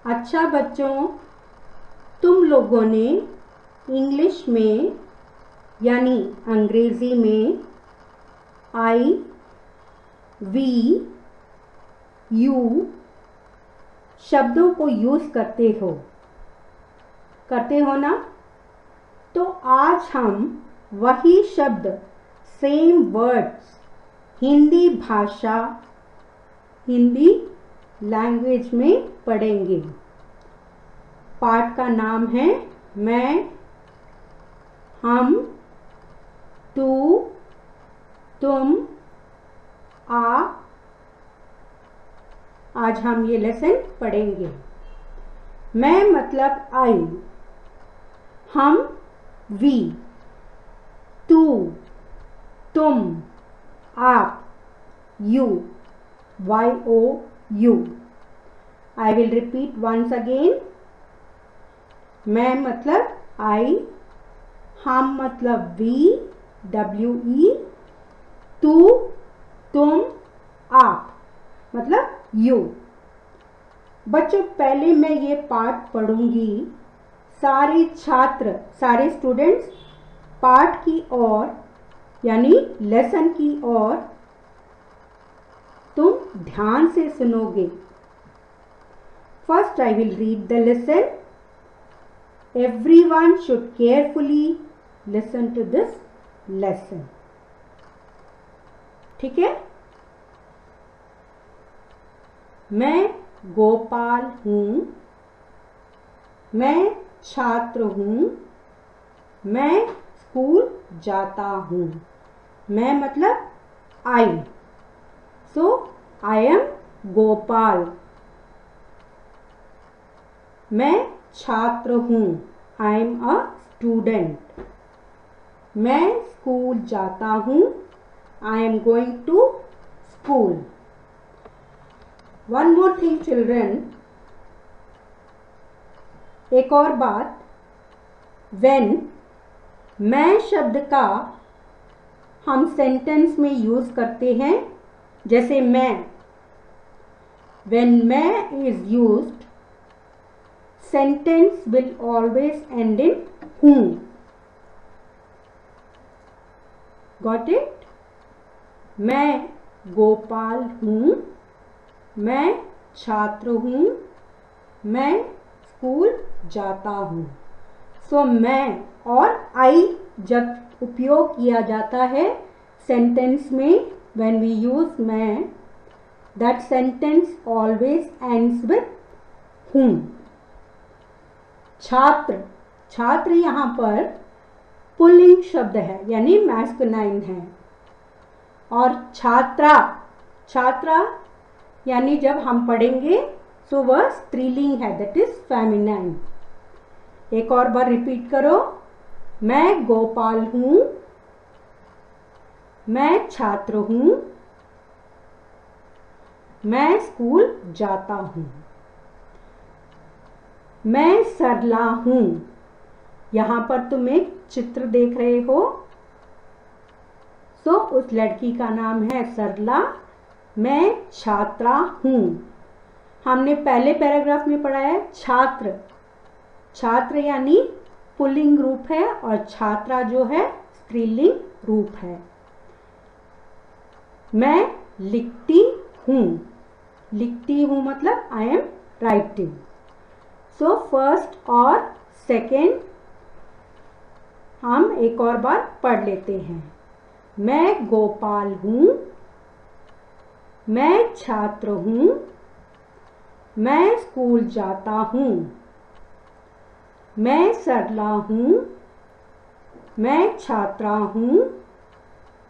अच्छा बच्चों, तुम लोगों ने इंग्लिश में यानी अंग्रेज़ी में आई, वी, यू शब्दों को यूज़ करते हो ना। तो आज हम वही शब्द, सेम वर्ड्स हिंदी भाषा, हिंदी लैंग्वेज में पढ़ेंगे। पाठ का नाम है मैं, हम, तू, तुम, आप। आज हम ये लेसन पढ़ेंगे। मैं मतलब आई, हम वी, तू, तुम, आप, you, YOU। I will repeat once again। मैं मतलब आई, हम मतलब वी, WE, तू, तुम, आप मतलब यू। बच्चों, पहले मैं ये पाठ पढ़ूंगी। सारे छात्र, सारे स्टूडेंट्स पाठ की ओर यानी लेसन की ओर तुम ध्यान से सुनोगे। First I will read the lesson. Everyone should carefully listen to this lesson। ठीक है। मैं गोपाल हूँ, मैं छात्र हूँ, मैं स्कूल जाता हूँ। मैं मतलब आई, सो आई एम गोपाल। मैं छात्र हूँ, आई एम अ स्टूडेंट। मैं स्कूल जाता हूँ, I am going to school. One more thing children, एक और बात। व्हेन मैं शब्द का हम सेंटेंस में यूज करते हैं, जैसे मैं, व्हेन मैं is used, sentence will always end in whom। Got it? मैं गोपाल हूँ, मैं छात्र हूँ, मैं स्कूल जाता हूँ। सो मैं और आई जब उपयोग किया जाता है सेंटेंस में, when we use मैं, that sentence always ends with whom। छात्र, छात्र यहाँ पर पुल्लिंग शब्द है यानी मैस्कुलाइन है। और छात्रा, छात्रा यानी जब हम पढ़ेंगे सो वह स्त्रीलिंग है, दैट इज फेमिनाइन। एक और बार रिपीट करो। मैं गोपाल हूँ, मैं छात्र हूँ, मैं स्कूल जाता हूँ। मैं सरला हूँ। यहाँ पर तुम एक चित्र देख रहे हो, सो उस लड़की का नाम है सरला। मैं छात्रा हूँ। हमने पहले पैराग्राफ में पढ़ा है छात्र, छात्र यानी पुल्लिंग रूप है और छात्रा जो है स्त्रीलिंग रूप है। मैं लिखती हूँ, लिखती हूँ मतलब I am writing. So first और सेकेंड हम एक और बार पढ़ लेते हैं। मैं गोपाल हूँ, मैं छात्र हूँ, मैं स्कूल जाता हूँ, मैं सरला हूँ, मैं छात्रा हूँ,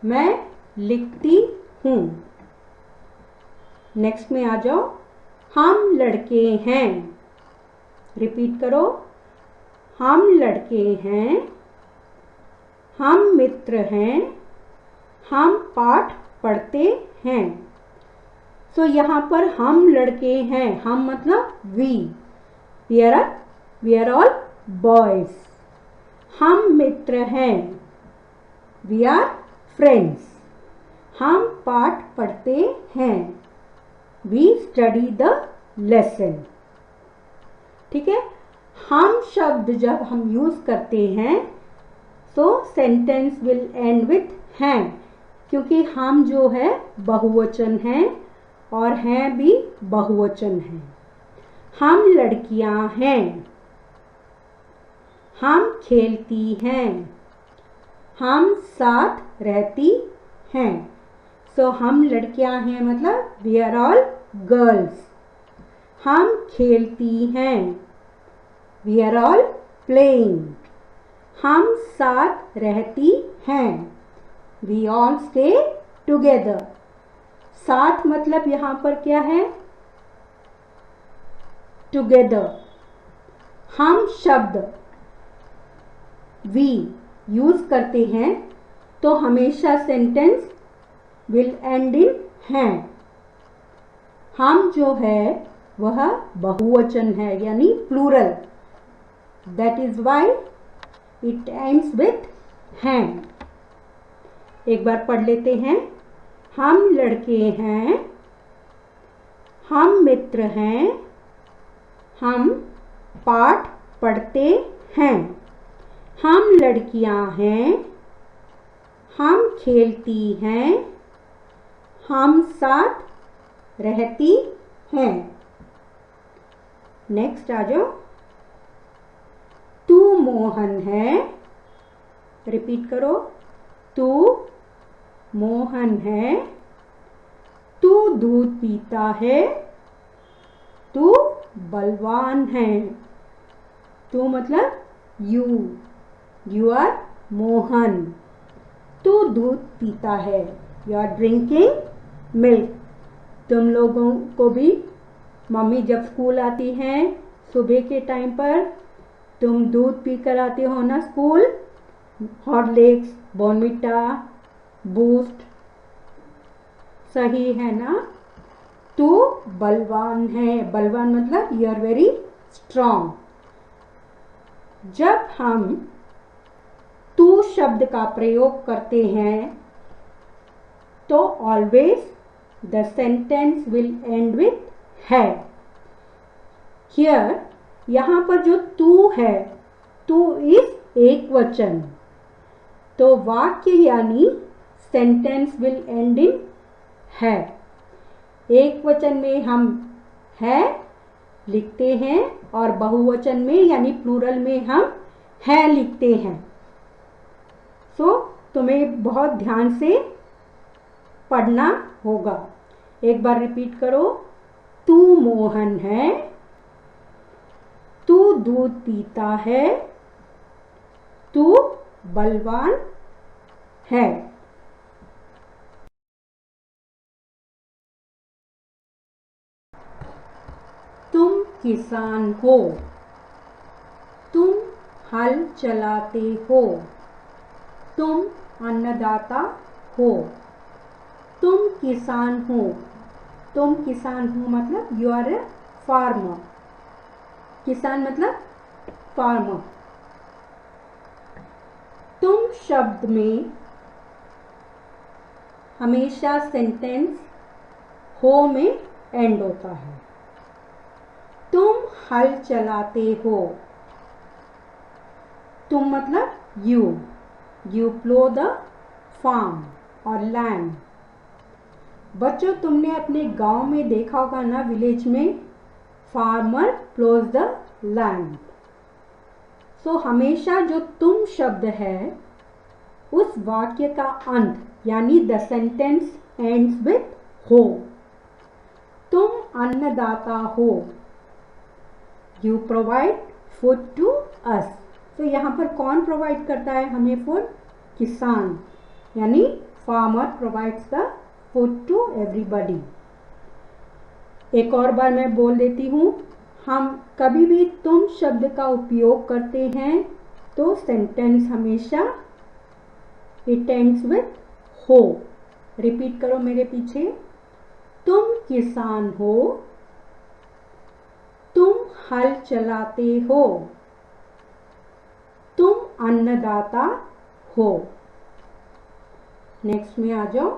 मैं लिखती हूँ। नेक्स्ट में आ जाओ। हम लड़के हैं। रिपीट करो। हम लड़के हैं, हम मित्र हैं, हम पाठ पढ़ते हैं। सो यहाँ पर हम लड़के हैं, हम मतलब वी आर ऑल बॉयज। हम मित्र हैं, वी आर फ्रेंड्स। हम पाठ पढ़ते हैं, वी स्टडी द लेसन। ठीक है। हम शब्द जब हम यूज करते हैं तो सेंटेंस विल एंड विथ हैं, क्योंकि हम जो है बहुवचन हैं और हैं भी बहुवचन हैं। हम लड़कियां हैं, हम खेलती हैं, हम साथ रहती हैं। सो हम लड़कियां हैं मतलब वी आर ऑल गर्ल्स। हम खेलती हैं, वी आर ऑल प्लेइंग। हम साथ रहती हैं, वी ऑल स्टे टुगेदर। साथ मतलब यहां पर क्या है? टुगेदर। हम शब्द वी यूज करते हैं तो हमेशा सेंटेंस विल एंड इन हैं। हम जो है वह बहुवचन है यानी plural, that is why it ends with हैं। एक बार पढ़ लेते हैं। हम लड़के हैं, हम मित्र हैं, हम पाठ पढ़ते हैं। हम लड़कियां हैं, हम खेलती हैं, हम साथ रहती हैं। नेक्स्ट आ जाओ। तू मोहन है, रिपीट करो। तू मोहन है। तू दूध पीता है, तू बलवान है। तू मतलब यू आर मोहन। तू दूध पीता है, यू आर ड्रिंकिंग मिल्क। तुम लोगों को भी मम्मी जब स्कूल आती हैं सुबह के टाइम पर तुम दूध पी कर आते हो ना स्कूल, हॉर्लिक्स, बॉर्नविटा, बूस्ट, सही है ना। तू बलवान है, बलवान मतलब यू आर वेरी स्ट्रांग। जब हम तू शब्द का प्रयोग करते हैं तो always the sentence will and with है। हियर यहां पर जो तू है, तू इज एक वचन, तो वाक्य यानी सेंटेंस विल एंड इन है। एक वचन में हम है लिखते हैं और बहुवचन में यानी प्लूरल में हम है लिखते हैं। सो तुम्हें बहुत ध्यान से पढ़ना होगा। एक बार रिपीट करो। तू मोहन है, तू दूध पीता है, तू बलवान है। तुम किसान हो, तुम हल चलाते हो, तुम अन्नदाता हो। तुम किसान हो, तुम किसान हो मतलब यू आर ए फार्मर। किसान मतलब फार्मर। तुम शब्द में हमेशा सेंटेंस हो में एंड होता है। तुम हल चलाते हो, तुम मतलब यू प्लो द फार्म और लैंड। बच्चों तुमने अपने गांव में देखा होगा ना, विलेज में फार्मर प्लोज द लैंड। सो हमेशा जो तुम शब्द है उस वाक्य का अंत यानी द सेंटेंस एंड्स विथ हो। तुम अन्नदाता हो, you provide food to us. तो यहाँ पर कौन प्रोवाइड करता है हमें फूड? किसान, यानी farmer provides the food to everybody. एक और बार मैं बोल देती हूँ, हम कभी भी तुम शब्द का उपयोग करते हैं तो सेंटेंस हमेशा इट एंड्स विथ हो। रिपीट करो मेरे पीछे। तुम किसान हो, तुम हल चलाते हो, तुम अन्नदाता हो। नेक्स्ट में आ जाओ।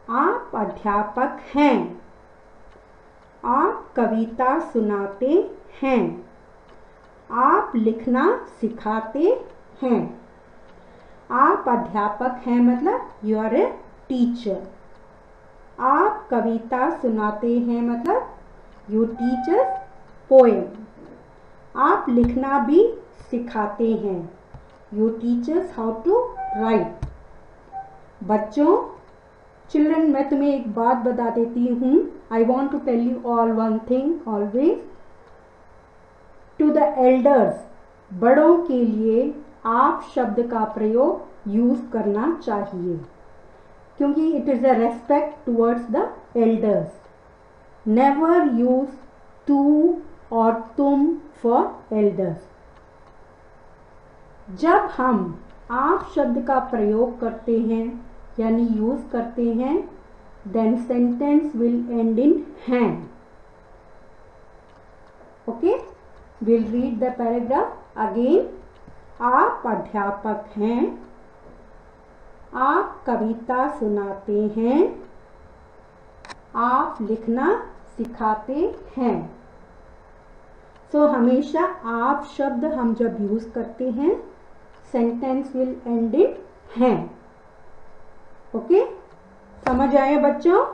आप अध्यापक हैं, आप कविता सुनाते हैं। आप लिखना सिखाते हैं। आप अध्यापक हैं मतलब यू आर ए टीचर। आप कविता सुनाते हैं मतलब यू टीच अस पोएम। आप लिखना भी सिखाते हैं, you teach us how to write. बच्चों, चिल्ड्रन, मैं तुम्हें एक बात बता देती हूँ। I want to tell you all one thing always. To the elders, बड़ों के लिए आप शब्द का प्रयोग यूज करना चाहिए, क्योंकि it is a respect towards the elders. Never use तू और तुम फॉर एल्डर्स। जब हम आप शब्द का प्रयोग करते हैं यानी यूज करते हैं, then sentence will end in हैं। Okay, will read the paragraph again. आप अध्यापक हैं। आप कविता सुनाते हैं। आप लिखना सिखाते हैं। हमेशा आप शब्द हम जब यूज करते हैं, सेंटेंस विल एंड इन हैं। ओके, समझ आया बच्चों?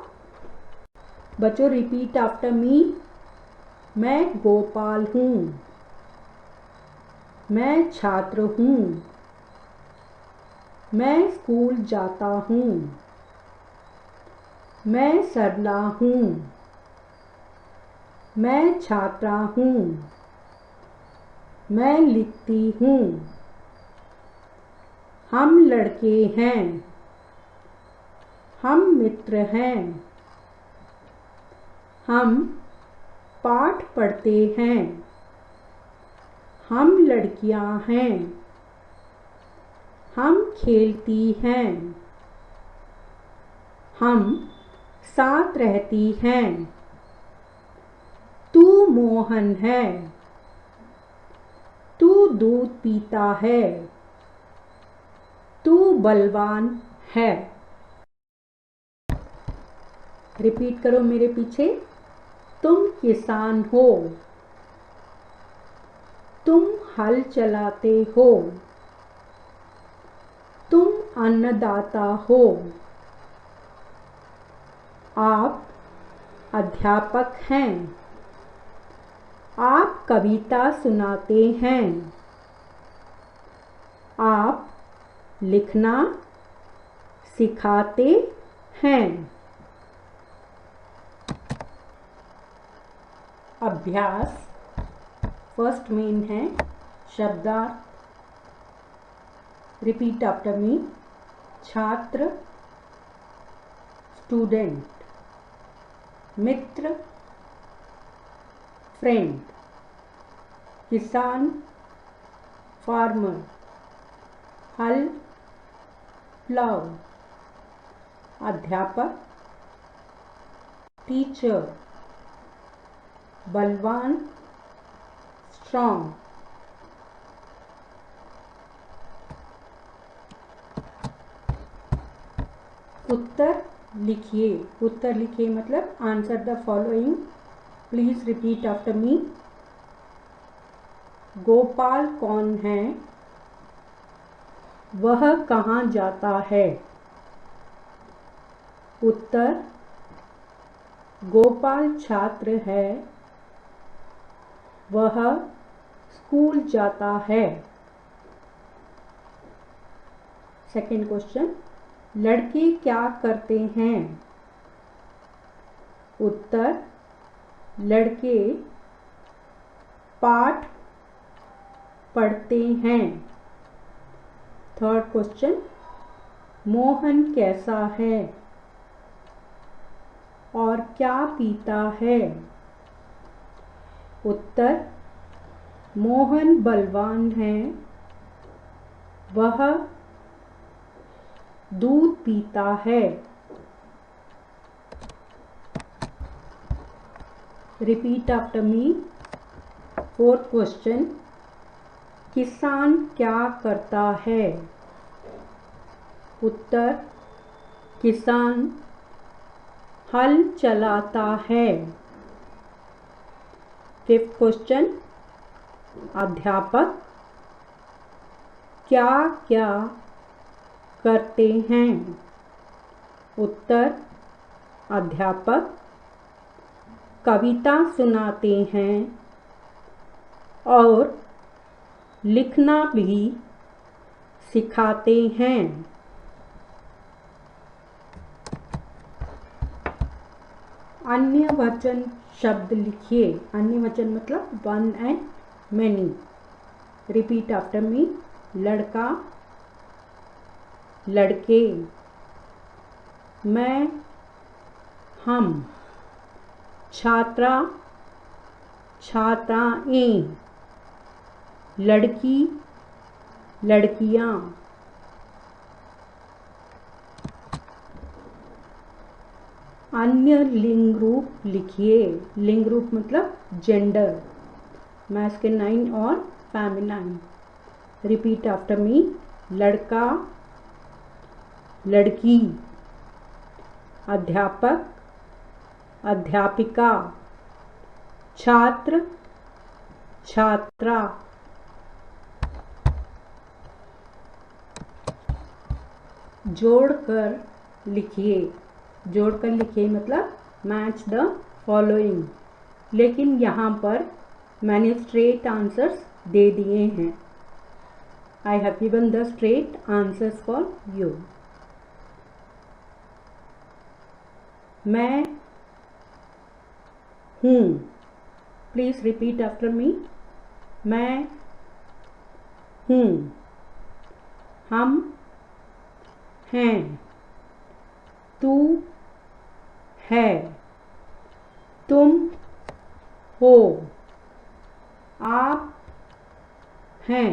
बच्चों, रिपीट आफ्टर मी। मैं गोपाल हूँ। मैं छात्र हूँ। मैं स्कूल जाता हूँ। मैं सरला हूँ। मैं छात्रा हूँ। मैं लिखती हूँ। हम लड़के हैं। हम मित्र हैं। हम पाठ पढ़ते हैं। हम लड़कियां हैं। हम खेलती हैं। हम साथ रहती हैं। तू मोहन है। तू दूध पीता है। तू बलवान है। रिपीट करो मेरे पीछे। तुम किसान हो। तुम हल चलाते हो। तुम अन्नदाता हो। आप अध्यापक हैं। आप कविता सुनाते हैं। आप लिखना सिखाते हैं। अभ्यास फर्स्ट मेन है शब्दार्थ। रिपीट आफ्टर मी। छात्र, स्टूडेंट। मित्र, फ्रेंड। किसान, फार्मर। हल, प्लाउ। अध्यापक, टीचर। बलवान, स्ट्रॉन्ग। उत्तर लिखिए। उत्तर लिखिए मतलब answer the following. Please repeat after मी। गोपाल कौन है? वह कहाँ जाता है? उत्तर, गोपाल छात्र है। वह स्कूल जाता है। सेकंड क्वेश्चन, लड़के क्या करते हैं? उत्तर, लड़के पाठ पढ़ते हैं। थर्ड क्वेश्चन, मोहन कैसा है और क्या पीता है? उत्तर, मोहन बलवान है। वह दूध पीता है। रिपीट आफ्टर मी। फोर्थ क्वेश्चन, किसान क्या करता है? उत्तर, किसान हल चलाता है। फिफ्थ क्वेश्चन, अध्यापक क्या क्या करते हैं? उत्तर, अध्यापक कविता सुनाते हैं और लिखना भी सिखाते हैं। अन्य वचन शब्द लिखिए। अन्य वचन मतलब one and many. Repeat after मी। लड़का, लड़के, मैं, हम, छात्रा, छात्राएं, लड़की, लड़कियां। अन्य लिंग रूप लिखिए। लिंग रूप मतलब जेंडर, मैस्कुलाइन और फेमिनाइन। रिपीट आफ्टर मी। लड़का, लड़की, अध्यापक, अध्यापिका, छात्र, छात्रा। जोड़कर लिखिए। जोड़कर लिखिए मतलब मैच द फॉलोइंग। लेकिन यहाँ पर मैंने स्ट्रेट आंसर्स दे दिए हैं। I have given the straight answers for you. मैं हूँ। Please repeat after me. मैं हूँ। हम हैं। तू है। तुम हो। आप हैं।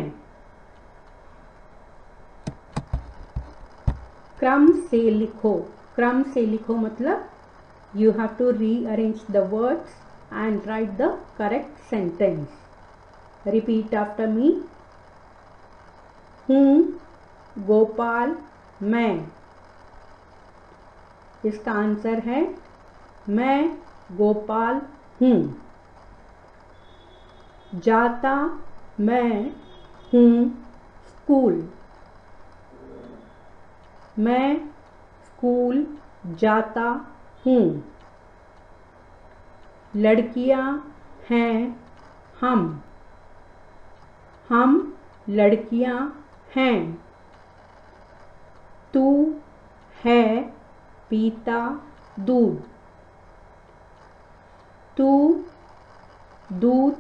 क्रम से लिखो। क्रम से लिखो मतलब you have to rearrange the words and write the correct sentence. Repeat after me. हूँ, गोपाल, मैं। इसका आंसर है मैं गोपाल हूँ। जाता मैं हूँ स्कूल। मैं स्कूल जाता हूँ। लड़कियाँ हैं हम लड़कियाँ हैं। तू है पीता दूध। तू दूध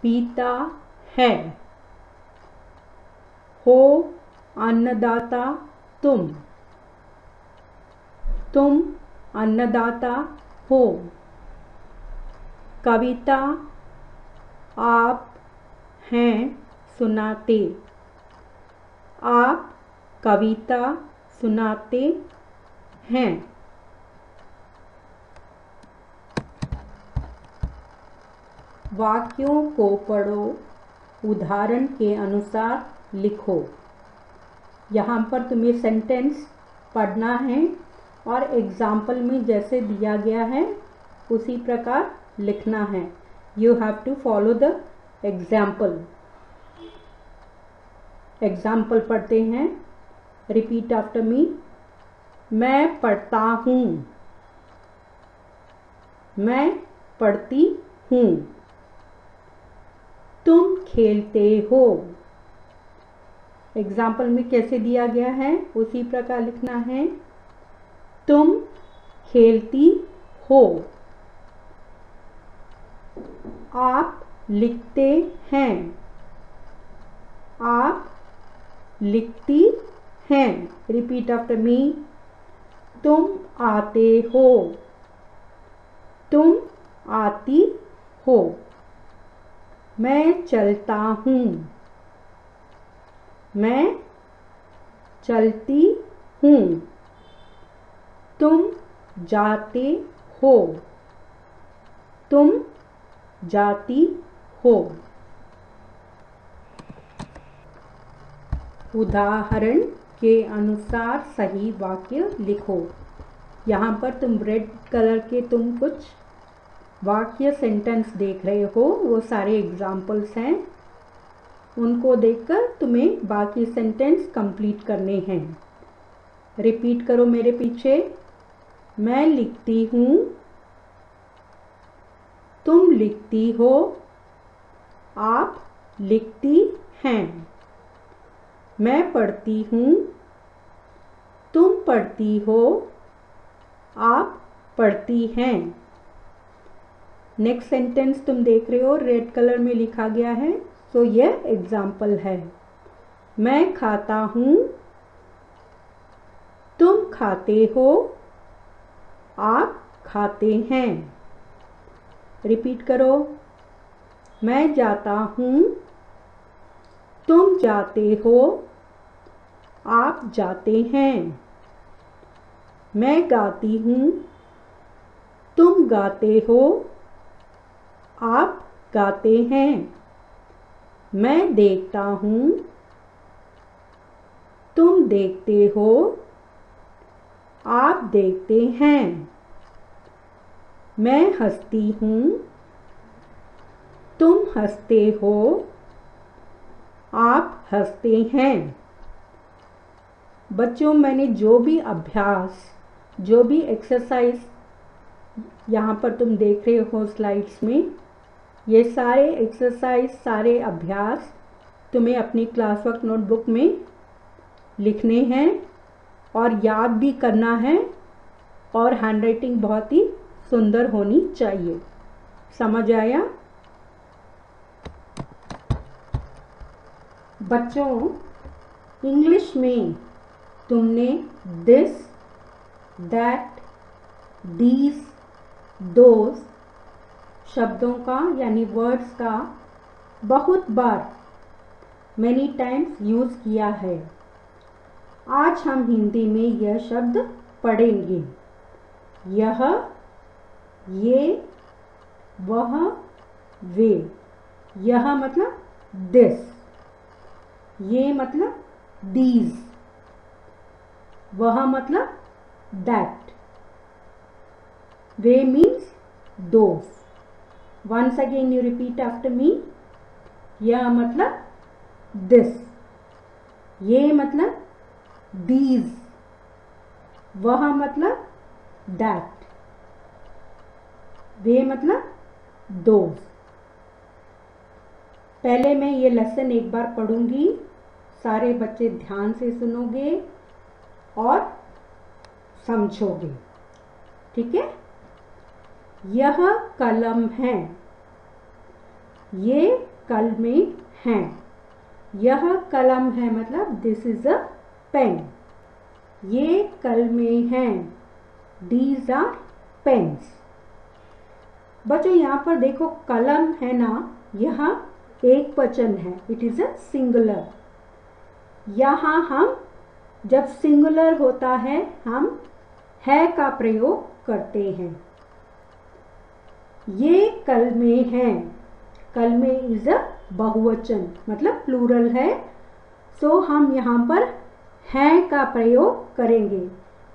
पीता है। हो अन्नदाता तुम अन्नदाता हो। कविता आप हैं सुनाते। आप कविता सुनाते हैं। वाक्यों को पढ़ो, उदाहरण के अनुसार लिखो। यहाँ पर तुम्हें सेंटेंस पढ़ना है और एग्जाम्पल में जैसे दिया गया है उसी प्रकार लिखना है। You have to follow the example. Example पढ़ते हैं। Repeat after me. मैं पढ़ता हूँ। मैं पढ़ती हूँ। तुम खेलते हो। एग्जाम्पल में कैसे दिया गया है उसी प्रकार लिखना है। तुम खेलती हो। आप लिखते हैं। आप लिखती हैं। रिपीट आफ्टर मी। तुम आते हो। तुम आती हो। मैं चलता हूँ। मैं चलती हूँ। तुम जाते हो। तुम जाती हो। उदाहरण के अनुसार सही वाक्य लिखो। यहाँ पर तुम रेड कलर के तुम कुछ वाक्य सेंटेंस देख रहे हो वो सारे एग्जाम्पल्स हैं, उनको देखकर तुम्हें बाकी सेंटेंस कंप्लीट करने हैं। रिपीट करो मेरे पीछे। मैं लिखती हूँ, तुम लिखती हो, आप लिखती हैं। मैं पढ़ती हूँ, तुम पढ़ती हो, आप पढ़ती हैं। नेक्स्ट सेंटेंस तुम देख रहे हो रेड कलर में लिखा गया है, तो यह एग्जाम्पल है। मैं खाता हूँ, तुम खाते हो, आप खाते हैं। रिपीट करो। मैं जाता हूँ, तुम जाते हो, आप जाते हैं। मैं गाती हूँ, तुम गाते हो, आप गाते हैं। मैं देखता हूँ, तुम देखते हो, आप देखते हैं। मैं हंसती हूँ, तुम हंसते हो, आप हंसते हैं। बच्चों, मैंने जो भी अभ्यास, जो भी एक्सरसाइज यहाँ पर तुम देख रहे हो स्लाइड्स में, ये सारे एक्सरसाइज, सारे अभ्यास तुम्हें अपनी क्लास वर्क नोटबुक में लिखने हैं और याद भी करना है, और हैंडराइटिंग बहुत ही सुंदर होनी चाहिए। समझ आया? बच्चों, इंग्लिश में तुमने दिस, दैट, दीज, दोज शब्दों का यानी वर्ड्स का बहुत बार, मैनी टाइम्स यूज किया है। आज हम हिंदी में यह शब्द पढ़ेंगे। यह, ये, वह, वे। यह मतलब दिस, ये मतलब दीज, वह मतलब दैट, वे means those. Once again you repeat after me. यह मतलब दिस, ये मतलब दीज, वह मतलब दैट, वे मतलब दोज। पहले मैं ये लेसन एक बार पढ़ूंगी, सारे बच्चे ध्यान से सुनोगे और समझोगे। ठीक है? यह कलम है, ये कलमें हैं। यह कलम है मतलब दिस इज अ पेन। ये कलमें हैं, दीज आर पेन्स। बच्चों, यहाँ पर देखो कलम है ना, यह एक वचन है, इट इज अ सिंगुलर। यहाँ हम जब सिंगुलर होता है हम है का प्रयोग करते हैं। ये कलमें हैं, कलमें इज अ बहुवचन मतलब प्लूरल है, सो हम यहाँ पर हैं का प्रयोग करेंगे,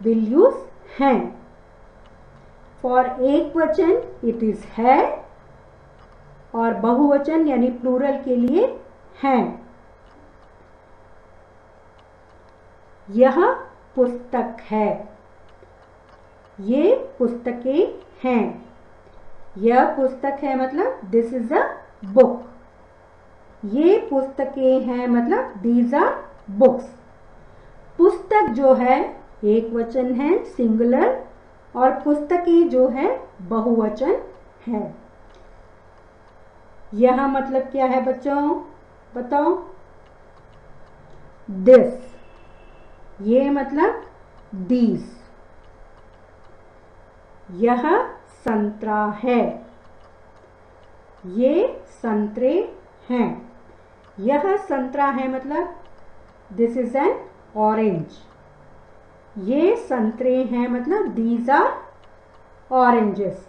विल यूज हैं। फॉर एक वचन इट इज है, और बहुवचन यानी प्लूरल के लिए हैं। यह पुस्तक है, ये पुस्तकें हैं। यह पुस्तक है मतलब दिस इज अ बुक। ये पुस्तकें हैं मतलब दीज आर बुक्स। पुस्तक जो है एक वचन है, सिंगुलर, और पुस्तकें जो है बहुवचन है। यह मतलब क्या है बच्चों, बताओ? दिस, ये मतलब दीज। यह संतरा है, ये संतरे हैं। यह संतरा है मतलब दिस इज एन ऑरेंज। ये संतरे हैं मतलब दीज आर ऑरेंजेस।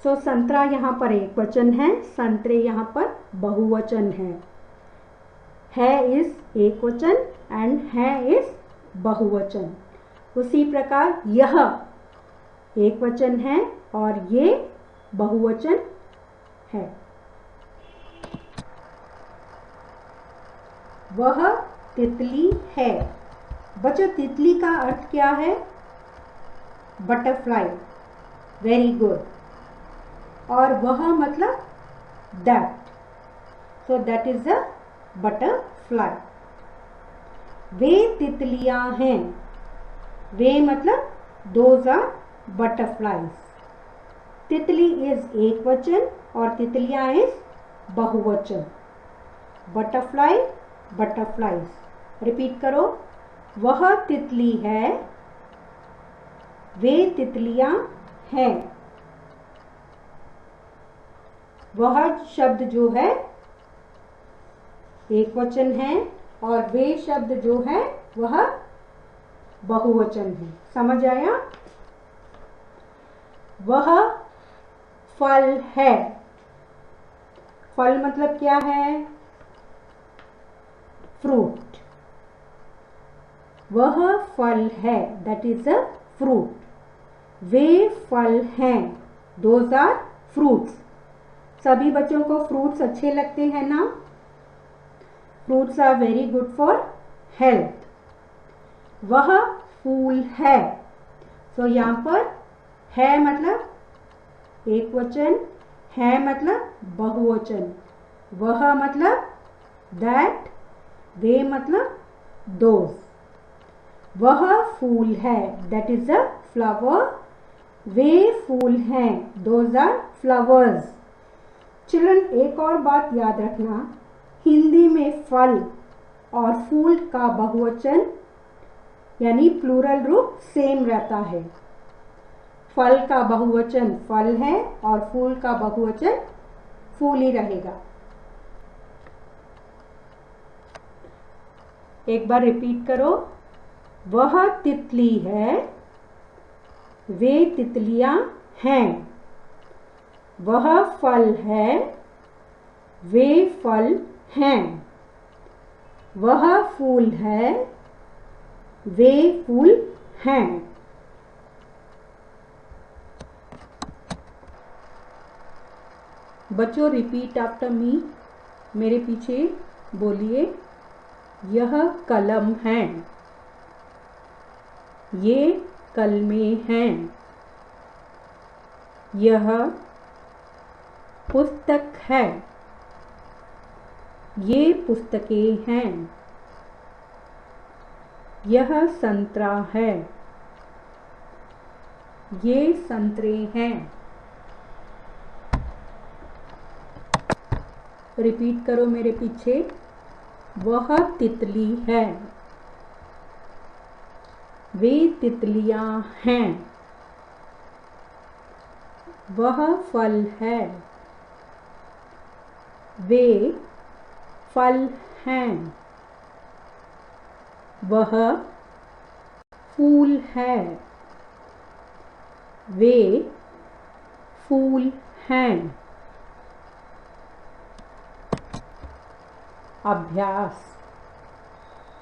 सो संतरा यहाँ पर एक वचन है, संतरे यहाँ पर बहुवचन है इज एक वचन एंड है इज बहुवचन। उसी प्रकार यह एक वचन है और ये बहुवचन है। वह तितली है। बच्चों तितली का अर्थ क्या है? बटरफ्लाई। Very good. और वह मतलब that, so that is a butterfly. वे तितलियां हैं। वे मतलब दोज आर बटरफ्लाइज। तितली इज एक वचन और तितलियां इज बहुवचन। Butterfly, butterflies. रिपीट करो, वह तितली है, वे तितलियां हैं। वह शब्द जो है एक वचन है और वे शब्द जो है वह बहुवचन है। समझ आया? वह फल है। फल मतलब क्या है? फ्रूट। वह फल है, दैट इज अ फ्रूट। वे फल हैं, दोज आर फ्रूट्स। सभी बच्चों को फ्रूट्स अच्छे लगते हैं ना? Fruits are very good for health. वह फूल है, तो यहाँ पर है मतलब एक वचन, है मतलब बहुवचन, वह मतलब दैट, वे मतलब दोज। वह फूल है, दैट इज अ फ्लावर। वे फूल हैं, दोज आर फ्लावर्स। चिल्ड्रन, एक और बात याद रखना, हिंदी में फल और फूल का बहुवचन यानी प्लूरल रूप सेम रहता है। फल का बहुवचन फल है और फूल का बहुवचन फूल ही रहेगा। एक बार रिपीट करो, वह तितली है, वे तितलियां हैं। वह फल है, वे फल हैं। वह फूल है, वे फूल हैं। बच्चों रिपीट आफ्टर मी, मेरे पीछे बोलिए, यह कलम है, ये कलमें हैं, यह पुस्तक है, ये पुस्तकें हैं, यह संतरा है, ये संतरे हैं। रिपीट करो मेरे पीछे, वह तितली है, वे तितलियां हैं, वह फल है, वे फल हैं, वह फूल है, वे फूल हैं। अभ्यास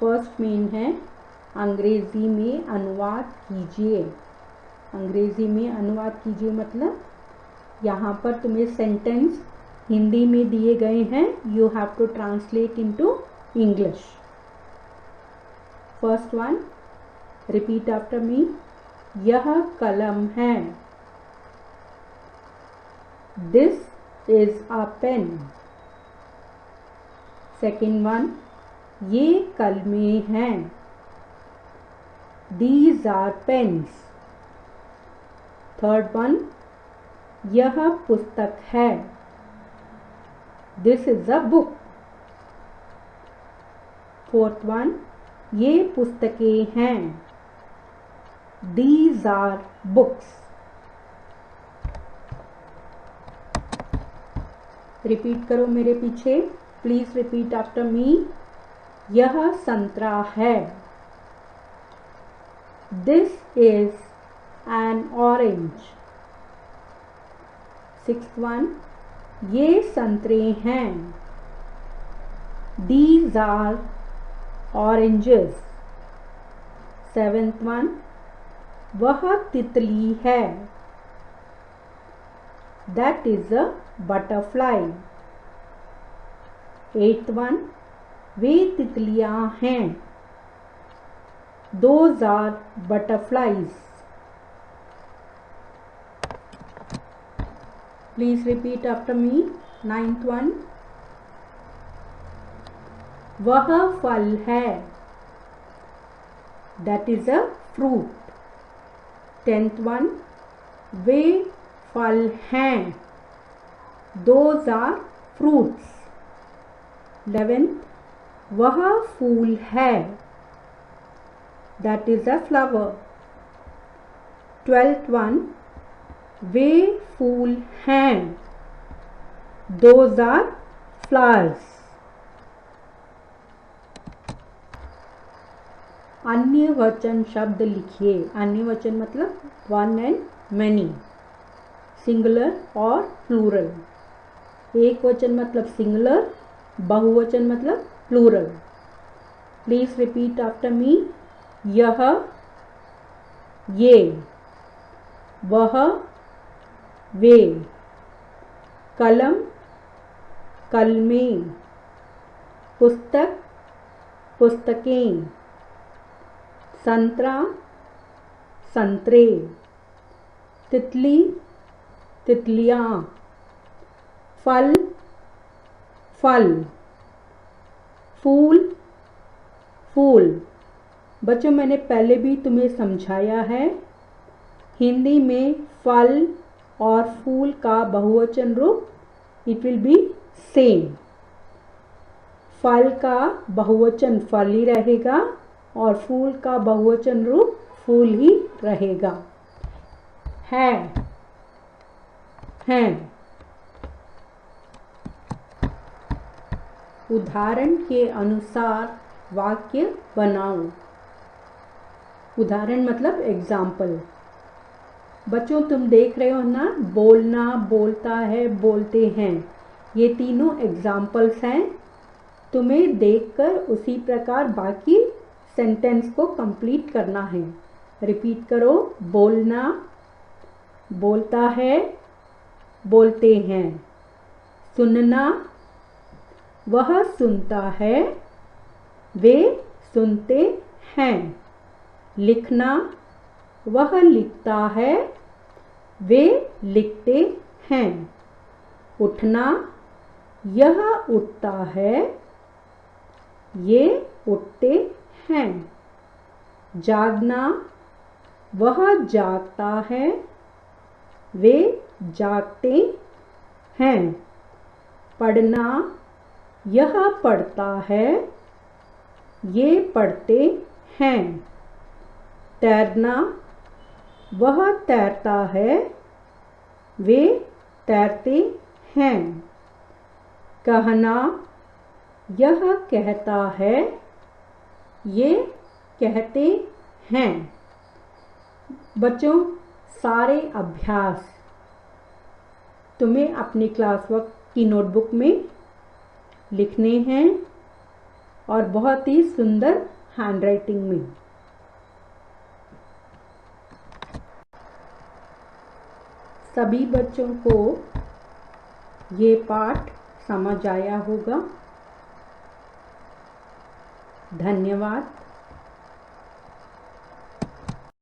फर्स्ट मेन है, अंग्रेजी में अनुवाद कीजिए। अंग्रेजी में अनुवाद कीजिए मतलब यहाँ पर तुम्हें सेंटेंस हिंदी में दिए गए हैं, you have to translate into English. First one, repeat after me, यह कलम है, this is a pen. Second one, ये कलमें हैं, these are pens. Third one, यह पुस्तक है, this is a book. Fourth one, ये पुस्तकें हैं, दीज आर बुक्स। रिपीट करो मेरे पीछे, प्लीज रिपीट आफ्टर मी, यह संतरा है, this is an orange. Sixth one, ये संतरे हैं, these are oranges. Seventh one, वह तितली है, that is a butterfly. 8th one, वे तितलियां हैं, those are butterflies. Please repeat after me. 9th one, वह फल है, that is a fruit. 10th one, वे फल हैं, those are fruits. 11th, वह फूल है, that is a flower. 12th one, वे फूल हैं, those are flowers. अन्य वचन शब्द लिखिए. अन्य वचन मतलब वन एंड मैनी, सिंगुलर और प्लूरल. एक वचन मतलब सिंगुलर, बहुवचन मतलब plural. Please repeat after me. यह, ये, वह, वे, कलम, कलमें, पुस्तक, पुस्तकें, संतरा, संतरे, तितली, तितलियां, फल, फल, फूल, फूल. बच्चों, मैंने पहले भी तुम्हें समझाया है, हिंदी में फल और फूल का बहुवचन रूप इट विल बी सेम. फल का बहुवचन फल ही रहेगा और फूल का बहुवचन रूप फूल ही रहेगा. है, हैं. उदाहरण के अनुसार वाक्य बनाओ. उदाहरण मतलब एग्जाम्पल. बच्चों, तुम देख रहे हो ना, बोलना, बोलता है, बोलते हैं, ये तीनों एग्जाम्पल्स हैं. तुम्हें देखकर उसी प्रकार बाकी सेंटेंस को कंप्लीट करना है. रिपीट करो. बोलना, बोलता है, बोलते हैं. सुनना, वह सुनता है, वे सुनते हैं. लिखना, वह लिखता है, वे लिखते हैं. उठना, यह उठता है, ये उठते हैं. जागना, वह जागता है, वे जागते हैं. पढ़ना, यह पढ़ता है, ये पढ़ते हैं. तैरना, वह तैरता है, वे तैरते हैं. कहना, यह कहता है, ये कहते हैं. बच्चों, सारे अभ्यास तुम्हें अपनी क्लास वर्क की नोटबुक में लिखने हैं और बहुत ही सुंदर हैंडराइटिंग में. सभी बच्चों को ये पाठ समझ आया होगा. धन्यवाद.